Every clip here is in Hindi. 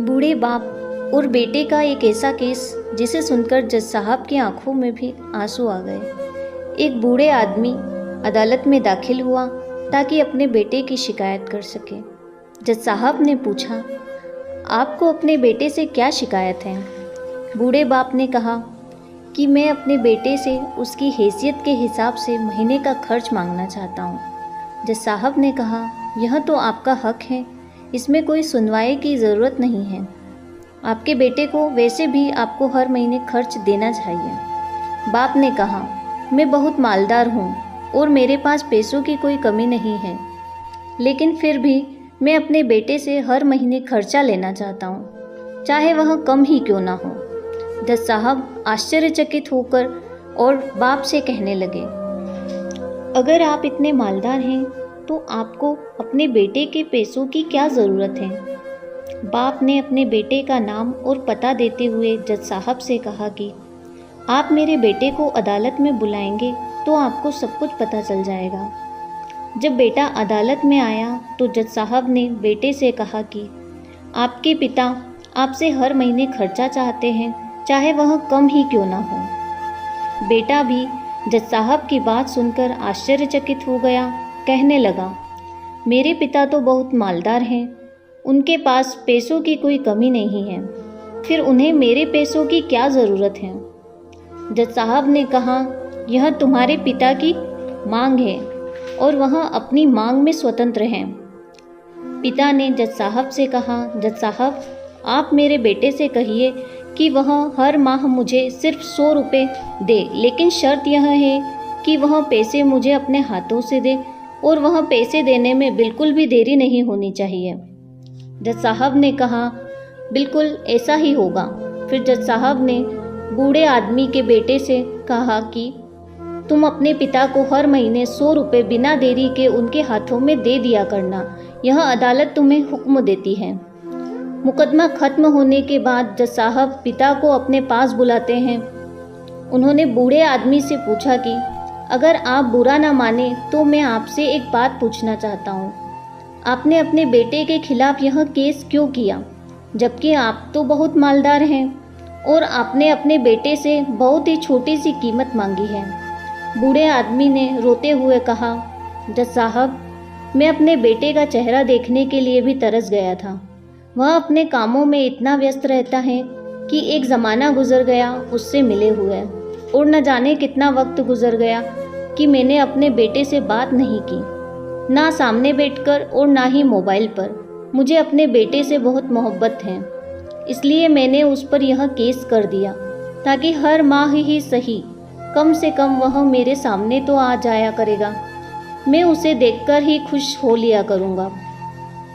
बूढ़े बाप और बेटे का एक ऐसा केस जिसे सुनकर जज साहब की आंखों में भी आंसू आ गए। एक बूढ़े आदमी अदालत में दाखिल हुआ ताकि अपने बेटे की शिकायत कर सके। जज साहब ने पूछा, आपको अपने बेटे से क्या शिकायत है? बूढ़े बाप ने कहा कि मैं अपने बेटे से उसकी हैसियत के हिसाब से महीने का खर्च मांगना चाहता हूँ। जज साहब ने कहा, यह तो आपका हक है, इसमें कोई सुनवाई की ज़रूरत नहीं है। आपके बेटे को वैसे भी आपको हर महीने खर्च देना चाहिए। बाप ने कहा, मैं बहुत मालदार हूँ और मेरे पास पैसों की कोई कमी नहीं है, लेकिन फिर भी मैं अपने बेटे से हर महीने खर्चा लेना चाहता हूँ, चाहे वह कम ही क्यों ना हो। जज साहब आश्चर्यचकित होकर और बाप से कहने लगे, अगर आप इतने मालदार हैं तो आपको अपने बेटे के पैसों की क्या ज़रूरत है? बाप ने अपने बेटे का नाम और पता देते हुए जज साहब से कहा कि आप मेरे बेटे को अदालत में बुलाएंगे तो आपको सब कुछ पता चल जाएगा। जब बेटा अदालत में आया तो जज साहब ने बेटे से कहा कि आपके पिता आपसे हर महीने खर्चा चाहते हैं, चाहे वह कम ही क्यों ना हो। बेटा भी जज साहब की बात सुनकर आश्चर्यचकित हो गया। कहने लगा, मेरे पिता तो बहुत मालदार हैं, उनके पास पैसों की कोई कमी नहीं है, फिर उन्हें मेरे पैसों की क्या ज़रूरत है? जज साहब ने कहा, यह तुम्हारे पिता की मांग है और वह अपनी मांग में स्वतंत्र हैं। पिता ने जज साहब से कहा, जज साहब आप मेरे बेटे से कहिए कि वह हर माह मुझे सिर्फ 100 रुपये दे, लेकिन शर्त यह है कि वह पैसे मुझे अपने हाथों से दे और वह पैसे देने में बिल्कुल भी देरी नहीं होनी चाहिए। जज साहब ने कहा, बिल्कुल ऐसा ही होगा। फिर जज साहब ने बूढ़े आदमी के बेटे से कहा कि तुम अपने पिता को हर महीने 100 रुपये बिना देरी के उनके हाथों में दे दिया करना, यह अदालत तुम्हें हुक्म देती है। मुकदमा खत्म होने के बाद जज साहब पिता को अपने पास बुलाते हैं। उन्होंने बूढ़े आदमी से पूछा कि अगर आप बुरा ना माने तो मैं आपसे एक बात पूछना चाहता हूँ। आपने अपने बेटे के खिलाफ यह केस क्यों किया, जबकि आप तो बहुत मालदार हैं और आपने अपने बेटे से बहुत ही छोटी सी कीमत मांगी है। बूढ़े आदमी ने रोते हुए कहा, जज साहब मैं अपने बेटे का चेहरा देखने के लिए भी तरस गया था। वह अपने कामों में इतना व्यस्त रहता है कि एक ज़माना गुजर गया उससे मिले हुए, और न जाने कितना वक्त गुजर गया कि मैंने अपने बेटे से बात नहीं की, ना सामने बैठकर और ना ही मोबाइल पर। मुझे अपने बेटे से बहुत मोहब्बत है, इसलिए मैंने उस पर यह केस कर दिया ताकि हर माह ही सही, कम से कम वह मेरे सामने तो आ जाया करेगा, मैं उसे देखकर ही खुश हो लिया करूँगा।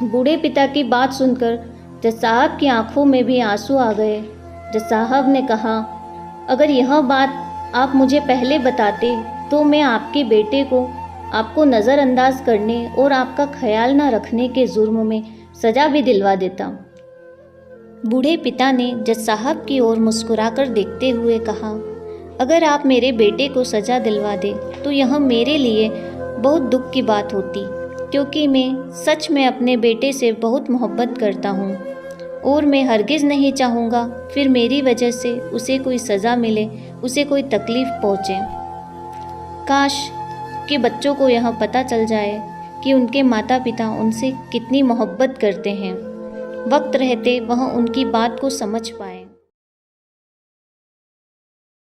बूढ़े पिता की बात सुनकर जज साहब की आंखों में भी आंसू आ गए। जज साहब ने कहा, अगर यह बात आप मुझे पहले बताते तो मैं आपके बेटे को आपको नज़रअंदाज करने और आपका ख्याल न रखने के जुर्म में सज़ा भी दिलवा देता। बूढ़े पिता ने जज साहब की ओर मुस्कुराकर देखते हुए कहा, अगर आप मेरे बेटे को सज़ा दिलवा दे तो यह मेरे लिए बहुत दुख की बात होती, क्योंकि मैं सच में अपने बेटे से बहुत मोहब्बत करता हूँ और मैं हरगिज़ नहीं चाहूँगा फिर मेरी वजह से उसे कोई सज़ा मिले, उसे कोई तकलीफ़ पहुँचे। काश कि बच्चों को यह पता चल जाए कि उनके माता पिता उनसे कितनी मोहब्बत करते हैं। वक्त रहते वह उनकी बात को समझ पाए।